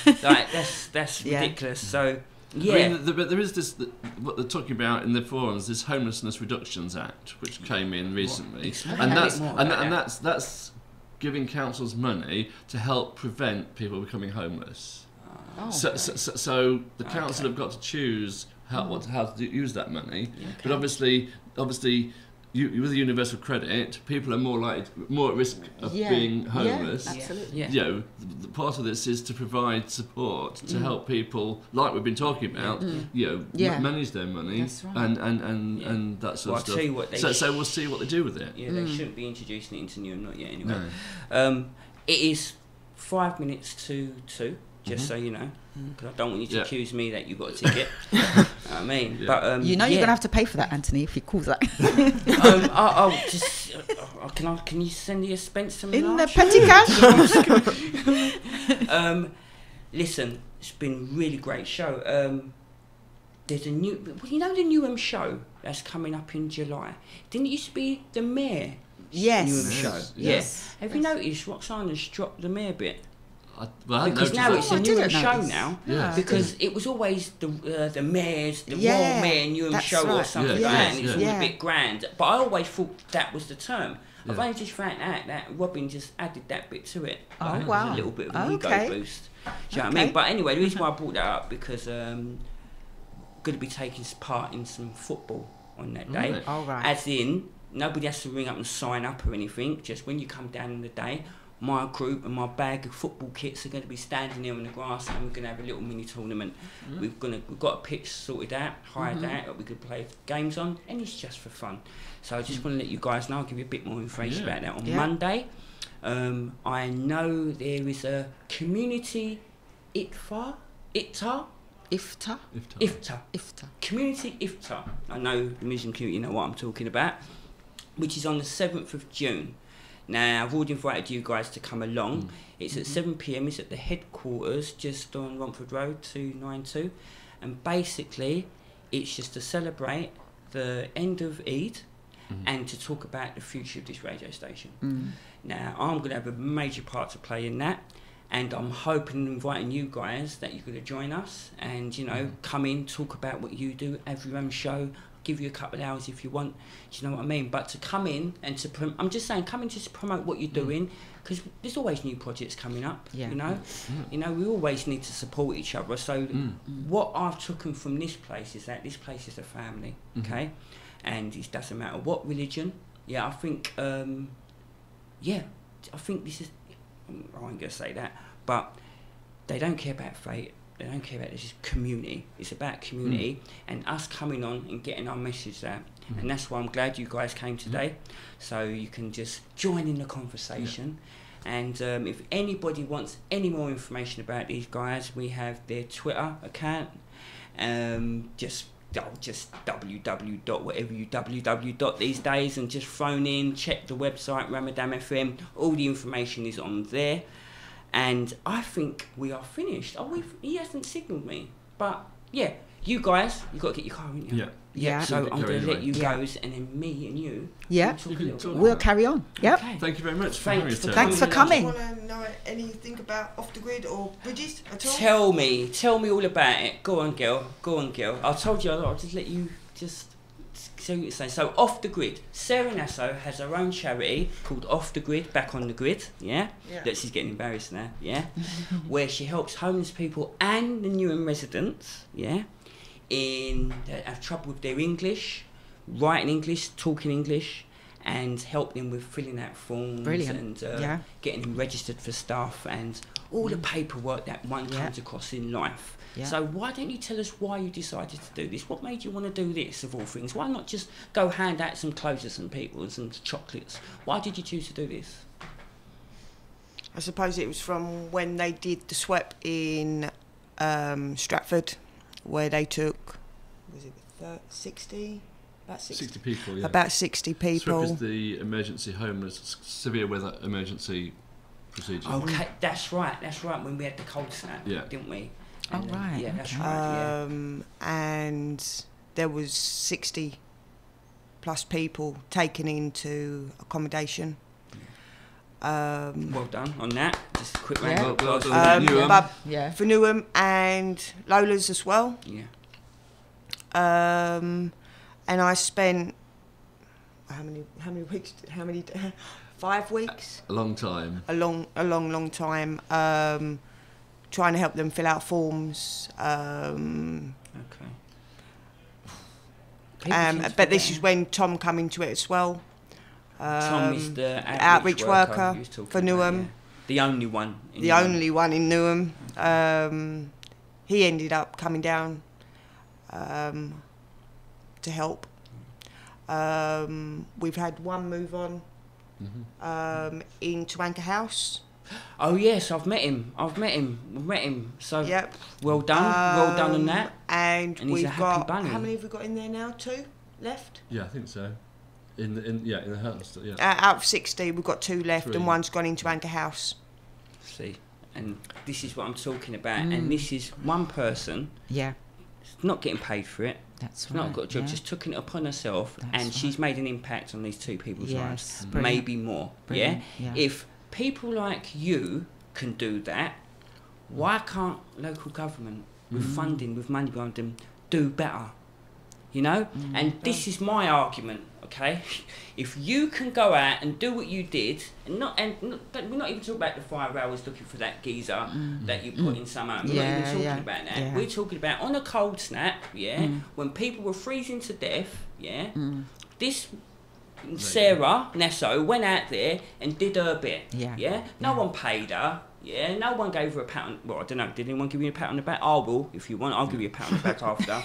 Like, that's ridiculous. So. Yeah, I mean, but there is this, what they're talking about in the forums, this Homelessness Reductions Act, which came in recently, that's giving councils money to help prevent people becoming homeless. So the council have got to choose how to use that money, but obviously. With the universal credit, people are more at risk of being homeless. Absolutely. Part of this is to provide support to help people, like we've been talking about, manage their money. That's right. and that sort of stuff. Tell you what so we'll see what they do with it. They shouldn't be introducing it into Newham, not yet anyway. No. It is 5 minutes to 2. Just so you know, because I don't want you to accuse me that you got a ticket. I mean, but you're gonna have to pay for that, Anthony, if he calls that. Can you send the expense to me in the petty cash? Listen, it's been a really great show. There's a new, the Newham show that's coming up in July. Didn't it used to be the Mayor? Newham show. Yes. Have you noticed Roxana's dropped the Mayor bit? Because now it's a Newham show now. Yeah. Because it was always the Mayor's, the Royal Mayor Newham show or something like that, and it's all a bit grand. But I always thought that was the term. I've only just found out that Robin just added that bit to it. Oh, It wow. was a little bit of an ego boost. Do you know what I mean? But anyway, the reason why I brought that up, because I'm going to be taking part in some football on that day. All right. As in, nobody has to ring up and sign up or anything. Just when you come down in the day, my group and my bag of football kits are going to be standing there on the grass, and we're going to have a little mini tournament. We've got a pitch sorted out, hired out, that we could play games on, and it's just for fun. So I just want to let you guys know, I'll give you a bit more information about that on Monday. I know there is a community iftar. Community iftar. I know the Muslim community know what I'm talking about, which is on the 7th of June. Now, I've already invited you guys to come along. It's at 7 p.m. It's at the headquarters, just on Romford Road, 292. And basically, it's just to celebrate the end of Eid and to talk about the future of this radio station. Now, I'm going to have a major part to play in that. And I'm hoping and inviting you guys that you're going to join us and, you know, come in, talk about what you do, have your own show, give you a couple of hours if you want. Do you know what I mean? But to come in and to I'm just saying, come in to promote what you're doing, because there's always new projects coming up. You know, you know, we always need to support each other. So what I've taken from this place is that this place is a family, okay, and it doesn't matter what religion. I think, I think this is. I ain't gonna say that, but they don't care about fate. They don't care about this. It's community. It's about community and us coming on and getting our message out. And that's why I'm glad you guys came today, so you can just join in the conversation. And if anybody wants any more information about these guys, we have their Twitter account. Just www.whatever you www. These days, and just phone in, check the website, Ramadan FM. All the information is on there. And I think we are finished. He hasn't signalled me. But yeah, you guys, you've got to get your car, haven't you? So I'm going to let you guys, and then me and you. We'll carry on. Okay. Thank you very much. Thanks for coming. Do you want to know anything about Off the Grid or Bridges at all? Tell me all about it. Go on, girl. I told you, I'll just let you just see what you say. So, Off the Grid. Sarah Nasso has her own charity called Off the Grid, Back on the Grid. That she's getting embarrassed now. Where she helps homeless people and the Newham residents. That have trouble with their English, writing English, talking English, and help them with filling out forms and getting them registered for stuff and all the paperwork that one comes across in life. So why don't you tell us why you decided to do this? What made you want to do this, of all things? Why not just go hand out some clothes to some people and some chocolates? Why did you choose to do this? I suppose it was from when they did the sweep in Stratford, where they took, was it 60? About 60 people, About 60 people. SWIP is the emergency homeless, severe weather emergency procedure. Okay, that's right, when we had the cold snap, didn't we? And that's right, and there was 60 plus people taken into accommodation. Well done on that. Just a quick round of applause. For Newham and Lola's as well. And I spent how many weeks? 5 weeks. A long time. A long time. Trying to help them fill out forms. But this is when Tom come into it as well. Tom is the outreach worker for Newham. The only one. Only one in Newham. He ended up coming down to help. We've had one move on into Anchor House. Oh yes, I've met him. So well done on that. And we've got how many have we got in there now? 2 left. Yeah, I think so. In the house. Out of 60, we've got 2 left, 3. and one's gone into Anchor House. See, and this is what I'm talking about. And this is one person. Not getting paid for it. That's right. Not got a job. Just took it upon herself, and she's made an impact on these 2 people's lives. Maybe more. If people like you can do that, why can't local government, with funding, with money behind them, do better? You know? And this is my argument, okay? If you can go out and do what you did, we're not even talking about the 5 hours looking for that geezer that you put in some home. We're not even talking about that. We're talking about on a cold snap, when people were freezing to death, this Sarah Nesso went out there and did her bit. Yeah. No one paid her. Yeah, no one gave her a pat on. Well, I don't know. Did anyone give you a pat on the back? I will, if you want. I'll give you a pat on the back after.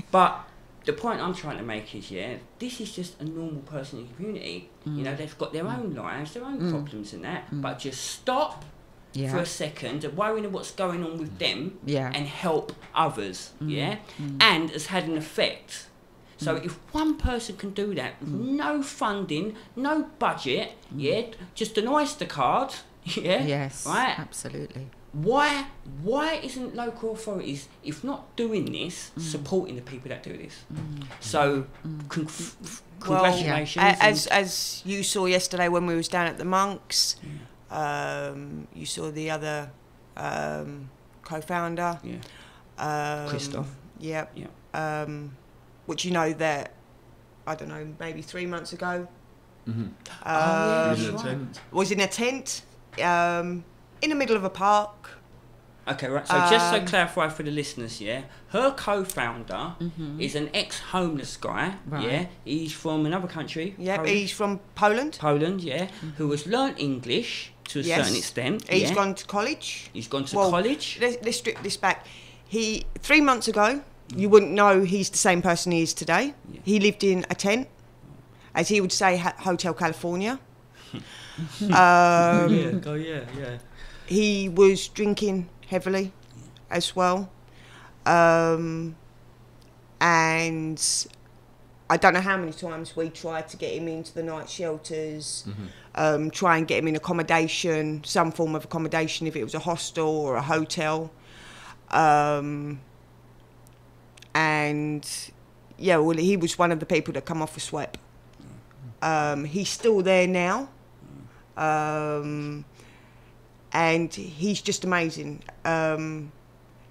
But the point I'm trying to make is, this is just a normal person in the community. You know, they've got their own lives, their own problems and that. But just stop for a second and worry about what's going on with them and help others. And has had an effect. So if one person can do that with no funding, no budget, just an Oyster card, Yes, right? absolutely. Why isn't local authorities, if not doing this, supporting the people that do this? So congratulations. Well, as you saw yesterday when we was down at the Monks, you saw the other co-founder, Christoph. Yep. Which you know that, I don't know, maybe 3 months ago. Was in a tent in the middle of a park. Okay, right. So just to clarify for the listeners, her co-founder is an ex-homeless guy. Right. He's from another country. Yep, he's from Poland. Who has learnt English to a certain extent. He's gone to college. He's gone to college. Let's strip this back. 3 months ago, you wouldn't know he's the same person he is today. He lived in a tent, as he would say, Hotel California. He was drinking heavily as well. And I don't know how many times we tried to get him into the night shelters, try and get him in accommodation, some form of accommodation, if it was a hostel or a hotel. And he was one of the people that come off a SWEP. He's still there now. And he's just amazing.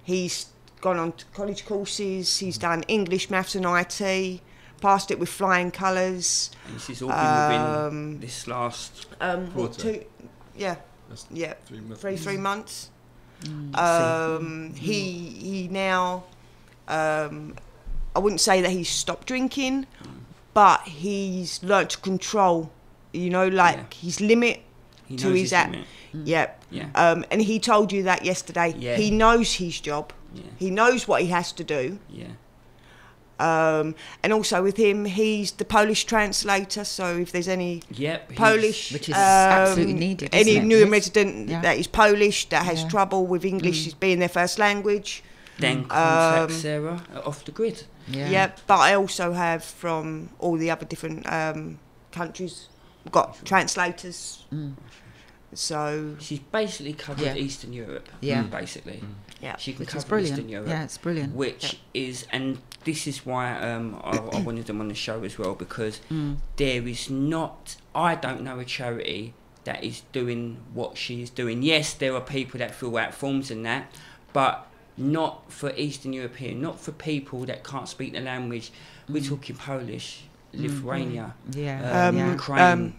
He's gone on to college courses, he's done English, maths and IT, passed it with flying colours. And this is all been within this last quarter. 3 months. He now, I wouldn't say that he's stopped drinking, but he's learnt to control, his limit to his limit. And he told you that yesterday. He knows his job. He knows what he has to do. And also with him, he's the Polish translator. So if there's any Polish, which is absolutely needed, any new resident that is Polish that has trouble with English as being their first language, then contact Sarah off the grid. But I also have from all the other different countries got translators. So she's basically covered Eastern Europe. Basically. She can cover Eastern Europe. Yeah, it's brilliant. Which is, and this is why I wanted them on the show as well, because there is not, I don't know a charity that is doing what she's doing. Yes, there are people that fill out forms and that, but not for Eastern European, not for people that can't speak the language. We're talking Polish, Lithuania, Ukraine.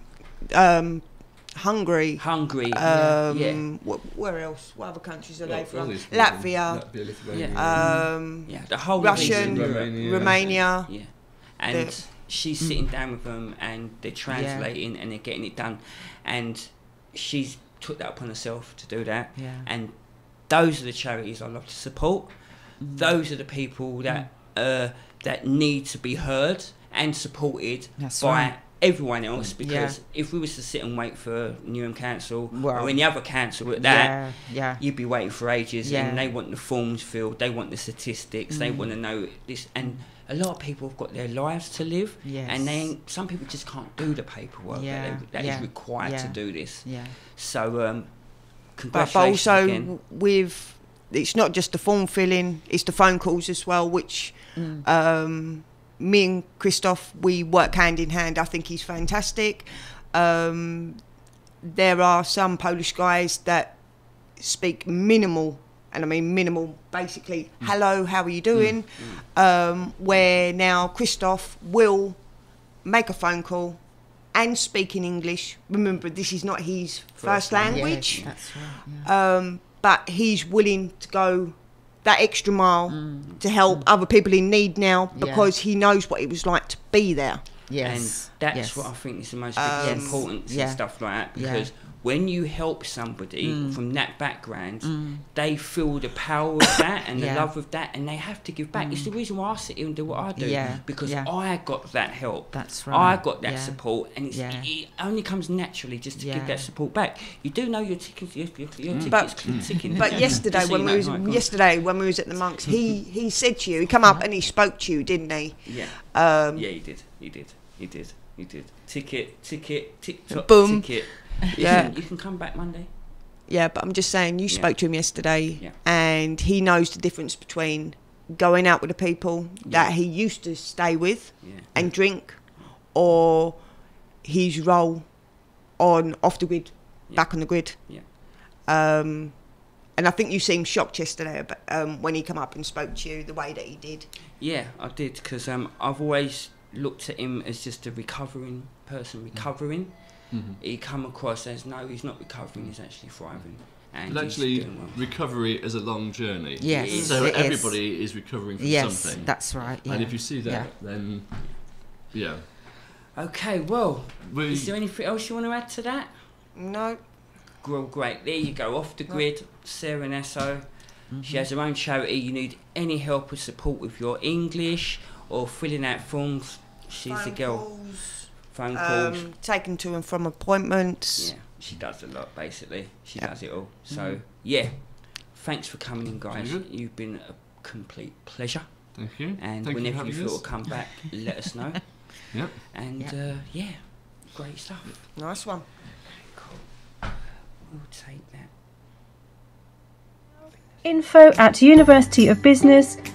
Hungary. Where else? What other countries are they from? Latvia, Lithuania. The whole Russian, Romania. And she's sitting down with them, and they're translating, and they're getting it done, and she's took that upon herself to do that. And those are the charities I love to support. Those are the people that that need to be heard and supported by everyone else, because if we was to sit and wait for Newham Council or any other council at that, you'd be waiting for ages, and they want the forms filled, they want the statistics, they want to know this, and a lot of people have got their lives to live, and some people just can't do the paperwork that is required to do this. So congratulations. But also again. With it's not just the form filling, it's the phone calls as well, which me and Christoph, we work hand in hand. I think he's fantastic. There are some Polish guys that speak minimal, and I mean minimal, basically, hello, how are you doing? Where now Christoph will make a phone call and speak in English. Remember, this is not his first language. That's right. But he's willing to go that extra mile to help other people in need now, because he knows what it was like to be there. Yes. And that's what I think is the most important and stuff like that, because when you help somebody from that background, they feel the power of that and the love of that, and they have to give back. It's the reason why I sit here and do what I do, because I got that help. That's right. I got that support, and it only comes naturally just to give that support back. You do know your tickets, your tickets ticking. But yesterday when we was at the Monks, he said to you, he come up and he spoke to you, didn't he? Yeah. He did. Ticket, tick-tock, boom. Ticket. You can come back Monday. Yeah, but I'm just saying, you spoke to him yesterday, and he knows the difference between going out with the people that he used to stay with and drink, or his role off the grid, back on the grid. Yeah. And I think you seemed shocked yesterday when he come up and spoke to you the way that he did. Yeah, I did, because I've always looked at him as just a recovering. Mm-hmm. He come across as, no, he's not recovering, he's actually thriving. And but actually, recovery is a long journey. Yes, so everybody is recovering from something. That's right. Yeah. And if you see that, then Okay, well, is there anything else you want to add to that? No. Well, great. There you go. Off the grid, Sarah Nasso. She has her own charity. You need any help or support with your English or filling out forms, she's the girl. Phone calls. Taken to and from appointments. Yeah, she does a lot, basically. She does it all. So, thanks for coming in, guys. You've been a complete pleasure. Thank you. And whenever you feel to come back, let us know. Yep. And, great stuff. Nice one. Cool. We'll take that. info@universityofbusiness